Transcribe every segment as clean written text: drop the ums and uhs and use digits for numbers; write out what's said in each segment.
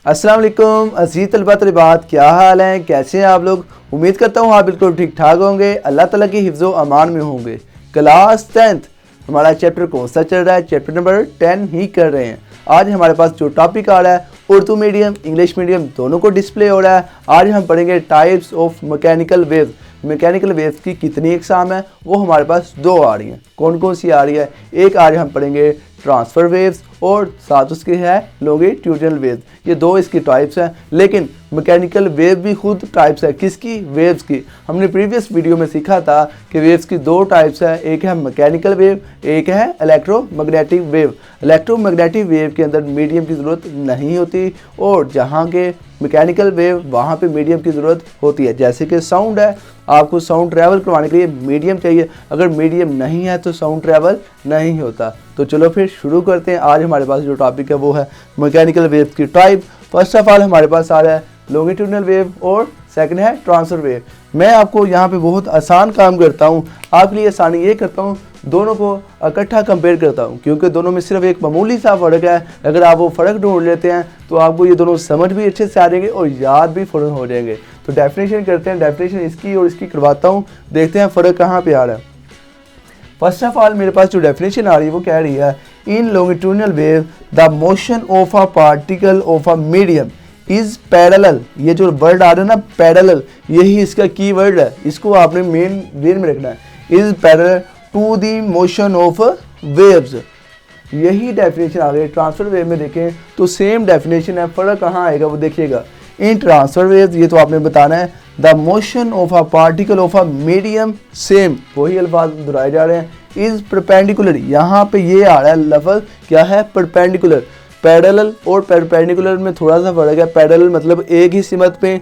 अस्सलाम वालेकुम अज़ीज़ तलबा तलबात, क्या हाल है, कैसे हैं आप लोग। उम्मीद करता हूँ आप बिल्कुल ठीक ठाक होंगे, अल्लाह ताला की हिफ्ज़ो अमान में होंगे। क्लास 10th हमारा चैप्टर कौन सा चल रहा है? चैप्टर नंबर 10 ही कर रहे हैं। आज हमारे पास जो टॉपिक आ रहा है उर्दू मीडियम इंग्लिश मीडियम दोनों को डिस्प्ले हो रहा है। आज हम पढ़ेंगे types of mechanical waves. Mechanical waves की कितनी एग्जाम है वो हमारे पास दो आ रही हैं। कौन कौन सी आ रही है? एक आज हम पढ़ेंगे ट्रांसफ़र वेव्स और साथ उसके है लॉन्गिट्यूडिनल वेव्स। ये दो इसकी टाइप्स हैं, लेकिन मैकेनिकल वेव भी खुद टाइप्स है। किसकी? वेव्स की। हमने प्रीवियस वीडियो में सीखा था कि वेव्स की दो टाइप्स है, एक है मैकेनिकल वेव, एक है इलेक्ट्रोमैग्नेटिक वेव। इलेक्ट्रोमैग्नेटिक वेव के अंदर मीडियम की ज़रूरत नहीं होती और जहाँ के मैकेनिकल वेव वहाँ पे मीडियम की ज़रूरत होती है। जैसे कि साउंड है, आपको साउंड ट्रैवल करवाने के लिए मीडियम चाहिए, अगर मीडियम नहीं है तो साउंड ट्रैवल नहीं होता। तो चलो फिर शुरू करते हैं। आज हमारे पास जो टॉपिक है वो है मैकेनिकल वेव की टाइप। फर्स्ट ऑफ ऑल हमारे पास आ रहा है लॉन्गिट्यूडिनल वेव और सेकंड है ट्रांसफर वेव। मैं आपको यहाँ पे बहुत आसान काम करता हूँ, आपके लिए आसानी ये करता हूँ, दोनों को इकट्ठा कंपेयर करता हूँ, क्योंकि दोनों में सिर्फ एक मामूली सा फ़र्क है। अगर आप वो फ़र्क ढूंढ लेते हैं तो आपको ये दोनों समझ भी अच्छे से आ जाएंगे और याद भी फ़ौरन हो जाएंगे। तो डेफिनेशन करते हैं, डेफिनेशन इसकी और इसकी करवाता हूँ, देखते हैं फ़र्क कहाँ पे आ रहा है। फर्स्ट ऑफ ऑल मेरे पास जो डेफिनेशन आ रही है वो कह रही है, in longitudinal wave the motion of a particle of a medium is parallel. ये जो वर्ड आ रहा है ना पैरेलल, यही इसका की वर्ड है, इसको आपने मेन में रखना है। Is parallel to the motion of waves, यही डेफिनेशन आ गई। ट्रांसफर वेव में देखें तो सेम डेफिनेशन है, फ़र्क कहाँ आएगा वो देखिएगा। इन ट्रांसफर वेव्स ये तो आपने बताना है the motion of a particle of a medium, same वही अल्फाज दोहराए जा रहे हैं। इज परपेंडिकुलर, यहाँ पे ये आ रहा है लफ्ज़ क्या है? परपेंडिकुलर। पैरेलल और परपेंडिकुलर में थोड़ा सा फ़र्क है। पैरेलल मतलब एक ही सिमत पे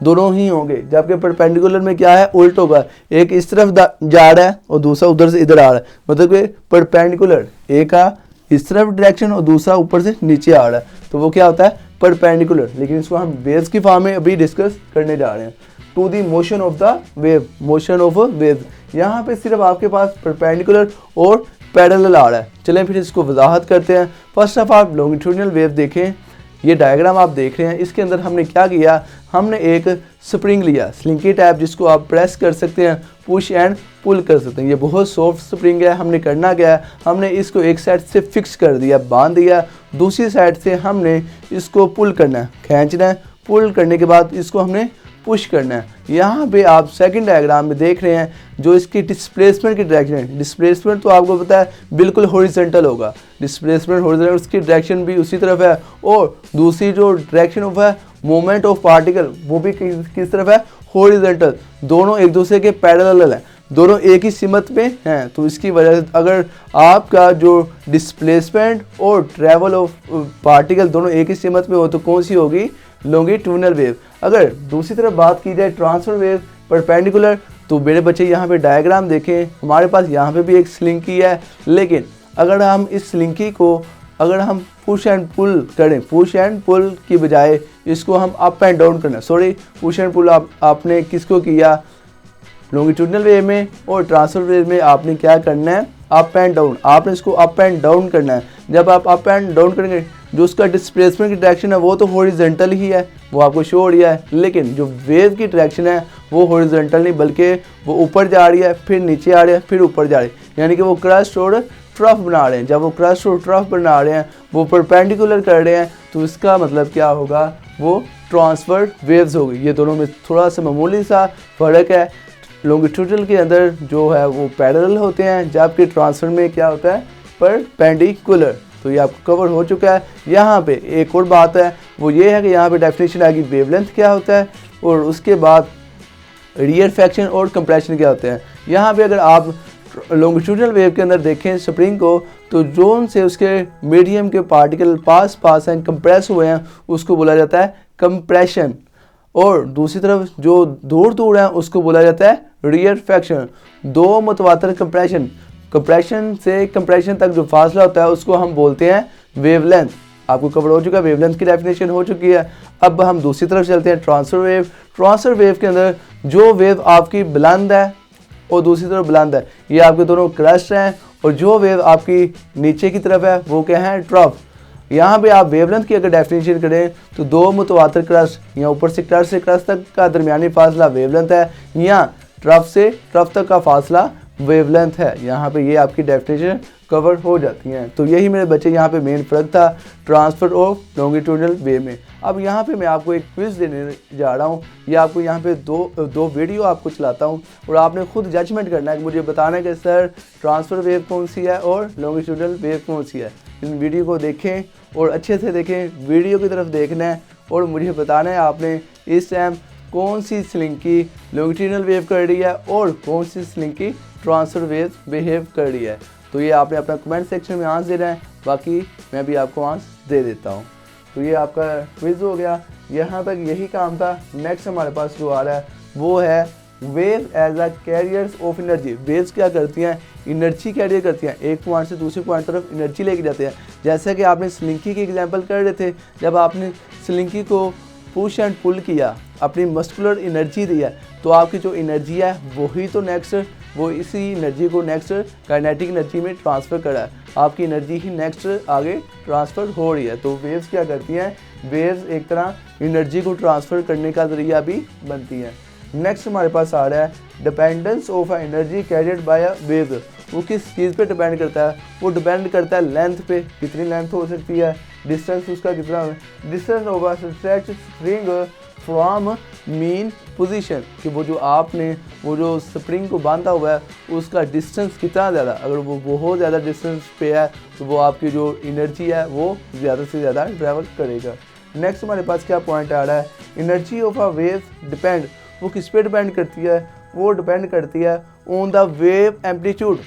दोनों ही होंगे, जबकि परपेंडिकुलर में क्या है? उल्ट होगा, एक इस तरफ जा रहा है और दूसरा उधर से इधर आ रहा है। मतलब कि परपेंडिकुलर एक का इस तरफ डायरेक्शन और दूसरा ऊपर से नीचे आ रहा है, तो वो क्या होता है? परपेंडिकुलर। लेकिन इसको हम वेव्स की फॉर्म में अभी डिस्कस करने जा रहे हैं। To the motion of the wave, motion of wave, यहाँ पे सिर्फ आपके पास परपेंडिकुलर और पैरेलल आ रहा है। चलें फिर इसको वजाहत करते हैं। First of all longitudinal wave देखें, ये डायग्राम आप देख रहे हैं, इसके अंदर हमने क्या किया? हमने एक स्प्रिंग लिया, स्लिंकी टाइप, जिसको आप प्रेस कर सकते हैं, पुश एंड पुल कर सकते हैं। ये बहुत सॉफ्ट स्प्रिंग है। हमने करना क्या है? हमने इसको एक साइड से फिक्स कर दिया, बांध दिया, दूसरी साइड से हमने इसको पुल करना है, खींचना है। पुल करने के बाद इसको हमने पुश करना है। यहाँ पे आप सेकंड डायग्राम में देख रहे हैं जो इसकी डिस्प्लेसमेंट की डायरेक्शन है। डिस्प्लेसमेंट तो आपको पता है बिल्कुल हॉरिजॉन्टल होगा, डिस्प्लेसमेंट हॉरिजॉन्टल, उसकी डायरेक्शन भी उसी तरफ है। और दूसरी जो डायरेक्शन ऑफ है मूवमेंट ऑफ पार्टिकल, वो भी किस तरफ है? हॉरिजॉन्टल। दोनों एक दूसरे के पैरेलल हैं, दोनों एक ही सिमत में हैं। तो इसकी वजह से अगर आपका जो डिस्प्लेसमेंट और ट्रैवल ऑफ पार्टिकल दोनों एक ही सिमत में हो तो कौन सी होगी? Longitudinal wave. अगर दूसरी तरफ बात की जाए ट्रांसफर वेव परपेंडिकुलर, तो मेरे बच्चे यहाँ पे डायग्राम देखें, हमारे पास यहाँ पे भी एक स्लिंकी है, लेकिन अगर हम इस स्लिंकी को अगर हम पुश एंड पुल करें, पुश एंड पुल की बजाय इसको हम अप एंड डाउन करना, सॉरी पुश एंड पुल आपने किसको किया? लॉन्गिट्यूडिनल वेव में। और ट्रांसफर वेव में आपने क्या करना है? Up and down. आपने इसको अप एंड डाउन करना है। जब आप अप एंड डाउन करेंगे, जो उसका डिस्प्लेसमेंट की डायरेक्शन है वो तो हॉरिजॉन्टल ही है, वो आपको शो हो रहा है, लेकिन जो वेव की डायरेक्शन है वो हॉरिजॉन्टल नहीं, बल्कि वो ऊपर जा रही है, फिर नीचे आ रही है, फिर ऊपर जा रही है। यानी कि वो क्रस्ट और ट्रफ बना रहे हैं। जब वो क्रस्ट और ट्रफ बना रहे हैं, वो परपेंडिकुलर कर रहे हैं, तो इसका मतलब क्या होगा? वो ट्रांसफर वेव्स होगी। ये दोनों में थोड़ा सा मामूली सा फ़र्क है। लॉन्गिट्यूडिनल के अंदर जो है वो पैरेलल होते हैं, जबकि ट्रांसफर में क्या होता है? परपेंडिकुलर। तो ये आपको कवर हो चुका है। यहाँ पे एक और बात है, वो ये है कि यहाँ पे डेफिनेशन आएगी वेवलेंथ क्या होता है, और उसके बाद रियरफैक्शन और कंप्रेशन क्या होते हैं। यहाँ पे अगर आप लॉन्गिट्यूडिनल वेव के अंदर देखें स्प्रिंग को, तो जोन से उसके मीडियम के पार्टिकल पास हैं, कंप्रेस हुए हैं, उसको बोला जाता है कंप्रेशन। और दूसरी तरफ जो दूर है उसको बोला जाता है रियरफैक्शन। दो मुतवातर कंप्रेशन से कंप्रेशन तक जो फासला होता है उसको हम बोलते हैं वेवलेंथ। आपको कवर हो चुका है, वेवलेंथ की डेफिनेशन हो चुकी है। अब हम दूसरी तरफ चलते हैं, ट्रांसफर वेव। ट्रांसफर वेव के अंदर जो वेव आपकी बुलंद है और दूसरी तरफ बुलंद है, ये आपके दोनों क्रस्ट हैं, और जो वेव आपकी नीचे की तरफ है वो क्या है? ट्रफ। यहाँ पे आप वेवलेंथ की अगर डेफिनेशन करें तो दो मुतवातिर क्रस्ट या ऊपर से क्रस्ट तक का दरमियानी फासला वेवलेंथ है, या ट्रफ से ट्रफ तक का फासला वेवलेंथ है। यहाँ पे ये आपकी डेफिनेशन कवर हो जाती हैं। तो यही मेरे बच्चे यहाँ पे मेन फ़र्क था ट्रांसफ़र ऑफ लॉन्गिट्यूडनल वे में। अब यहाँ पे मैं आपको एक क्विज़ देने जा रहा हूँ, या आपको यहाँ पे दो वीडियो आपको चलाता हूँ और आपने खुद जजमेंट करना है कि मुझे बताना है कि सर ट्रांसफ़र वेव कौन सी है और लॉन्गिट्यूडनल वेव कौन सी है। इन वीडियो को देखें और अच्छे से देखें, वीडियो की तरफ देखना है और मुझे बताना है आपने इस टाइम कौन सी स्लिंकी लॉन्गिट्यूडनल वेव कर रही है और कौन सी स्लिंकी ट्रांसफ़र वेव बिहेव कर रही है। तो ये आपने अपना कमेंट सेक्शन में आंसर देना है, बाकी मैं भी आपको आंसर दे देता हूँ। तो ये आपका क्विज़ हो गया, यहाँ तक यही काम था। नेक्स्ट हमारे पास जो आ रहा है वो है wave as a carriers of energy. Waves क्या करती हैं, एनर्जी कैरियर करती हैं, एक पॉइंट से दूसरे पॉइंट तरफ एनर्जी लेके जाते हैं। जैसा कि आपने स्लिंकी की एग्जांपल कर रहे थे, जब आपने स्लिंकी को पुश एंड पुल किया, अपनी मस्कुलर एनर्जी दी है, तो आपकी जो एनर्जी है वही तो नेक्स्ट वो इसी एनर्जी को नेक्स्ट काइनेटिक एनर्जी में ट्रांसफ़र करा है। आपकी एनर्जी ही नेक्स्ट आगे ट्रांसफ़र हो रही है। तो वेव्स क्या करती हैं, वेव्स एक तरह एनर्जी को ट्रांसफ़र करने का ज़रिया भी बनती हैं। नेक्स्ट हमारे पास आ रहा है dependence of energy carried by a wave. वो किस चीज़ पे डिपेंड करता है, वो डिपेंड करता है लेंथ पे, कितनी लेंथ हो सकती है, डिस्टेंस उसका कितना है, distance of a stretch spring from mean position, कि वो जो आपने वो जो स्प्रिंग को बांधा हुआ है उसका डिस्टेंस कितना ज़्यादा, अगर वो बहुत ज़्यादा डिस्टेंस पे है तो वो आपकी जो एनर्जी है वो ज़्यादा से ज़्यादा ट्रैवल करेगा। नेक्स्ट हमारे पास क्या पॉइंट आ रहा है, energy of a wave depend, वो किस पे डिपेंड करती है, वो डिपेंड करती है ऑन द वेव एम्पलीट्यूड।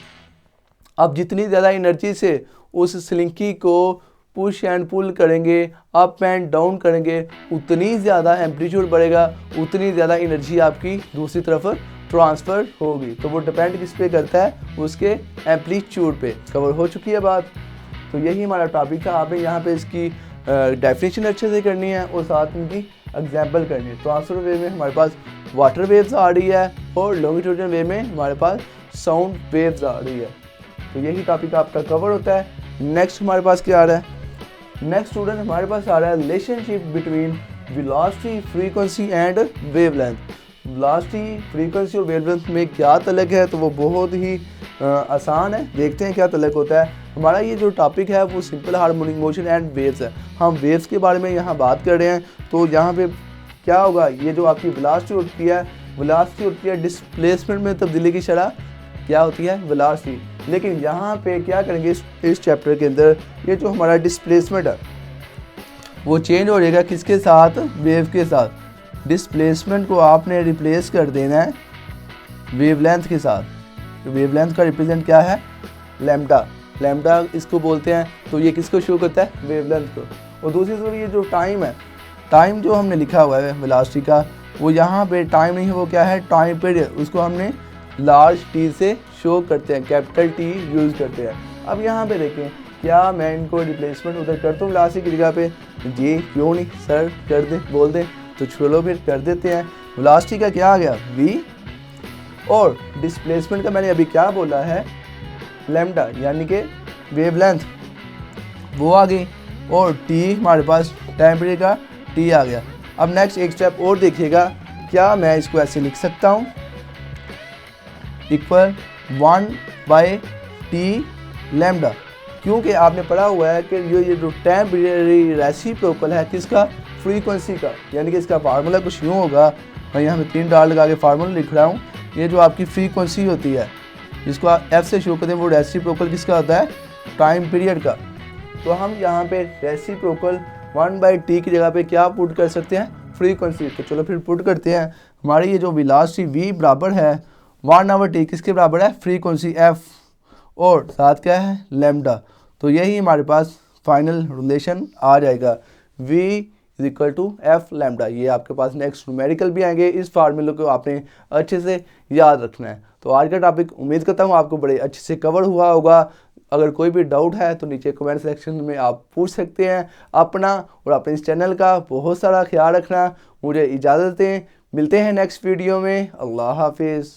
आप जितनी ज़्यादा एनर्जी से उस स्लिंकी को पुश एंड पुल करेंगे, अप एंड डाउन करेंगे, उतनी ज़्यादा एम्पलीट्यूड बढ़ेगा, उतनी ज़्यादा एनर्जी आपकी दूसरी तरफ ट्रांसफ़र होगी। तो वो डिपेंड किस पे करता है, उसके एम्पलीट्यूड पे। कवर हो चुकी है बात। तो यही हमारा टॉपिक था। आपने यहाँ पे इसकी डेफिनेशन अच्छे से करनी है और साथ में इनकी एग्जाम्पल करनी है। ट्रांसफर वेव में हमारे पास वाटर वेव्स आ रही है और लॉन्गिट्यूडनल वेव में हमारे पास साउंड वेव्स आ रही है। तो यही टॉपिक आपका कवर होता है। नेक्स्ट हमारे पास क्या आ रहा है, नेक्स्ट स्टूडेंट हमारे पास आ रहा है relationship between velocity, frequency and wavelength. Velocity, frequency और वेवलेंथ में क्या तलक है, तो वो बहुत ही आसान है। देखते हैं क्या तलक होता है। हमारा ये जो टॉपिक है वो simple harmonic motion and waves है। हम वेव्स के बारे में यहाँ बात कर रहे हैं। तो यहाँ पे क्या होगा, ये जो आपकी वेलोसिटी होती है, वेलोसिटी होती है डिस्प्लेसमेंट में तब्दीली की शरह क्या होती है, वेलोसिटी। लेकिन यहाँ पे क्या करेंगे इस चैप्टर के अंदर, ये जो हमारा डिस्प्लेसमेंट है वो चेंज हो जाएगा किसके साथ, वेव के साथ। डिस्प्लेसमेंट को आपने रिप्लेस कर देना है वेवलेंथ के साथ। तो वेवलेंथ का रिप्रेजेंट क्या है, लैम्डा। लैम्डा इसको बोलते हैं। तो ये किसको शो करता है, वेवलेंथ को। और दूसरी तरफ ये जो टाइम है, टाइम जो हमने लिखा हुआ है वेलोसिटी का, वो यहाँ पे टाइम नहीं है, वो क्या है, टाइम पीरियड। उसको हमने लार्ज टी से शो करते हैं, कैपिटल टी यूज़ करते हैं। अब यहाँ पे देखें, क्या मैं इनको रिप्लेसमेंट उधर कर दूँ वेलोसिटी की जगह पे, जी क्यों नहीं सर, कर दें, बोल दें। तो चलो फिर कर देते हैं। वेलोसिटी का क्या आ गया, v, और डिस्प्लेसमेंट का मैंने अभी क्या बोला है, लैम्डा, यानी कि वेवलेंथ वो आ गई, और t हमारे पास टाइम पीरियड का t आ गया। अब नेक्स्ट एक स्टेप और देखिएगा, क्या मैं इसको ऐसे लिख सकता हूँ, इक्वल 1/t लैम्डा, क्योंकि आपने पढ़ा हुआ है कि ये जो टेम्परेरी रेसिप्रोकल है किसका, फ्रीक्वेंसी का, यानी कि इसका फार्मूला कुछ यूँ होगा। मैं यहाँ पे 3 डॉट लगा के फार्मूला लिख रहा हूँ। ये जो आपकी फ्रीक्वेंसी होती है जिसको आप f से शो करते हैं, वो रेसिप्रोकल किसका होता है, टाइम पीरियड का। तो हम यहाँ पे रेसिप्रोकल 1/t की जगह पे क्या पुट कर सकते हैं, फ्रीक्वेंसी। तो चलो फिर पुट करते हैं। हमारी ये जो वेलोसिटी v बराबर है 1/t किसके बराबर है, फ्रीक्वेंसी f, और साथ क्या है, लैम्डा। तो यही हमारे पास फाइनल रिलेशन आ जाएगा, v = f लैम्डा। ये आपके पास नेक्स्ट न्यूमेरिकल भी आएंगे। इस फार्मूले को आपने अच्छे से याद रखना है। तो आज का टॉपिक उम्मीद करता हूँ आपको बड़े अच्छे से कवर हुआ होगा। अगर कोई भी डाउट है तो नीचे कमेंट सेक्शन में आप पूछ सकते हैं। अपना और अपने इस चैनल का बहुत सारा ख्याल रखना। मुझे इजाज़त दें, मिलते हैं नेक्स्ट वीडियो में। अल्लाह हाफिज़।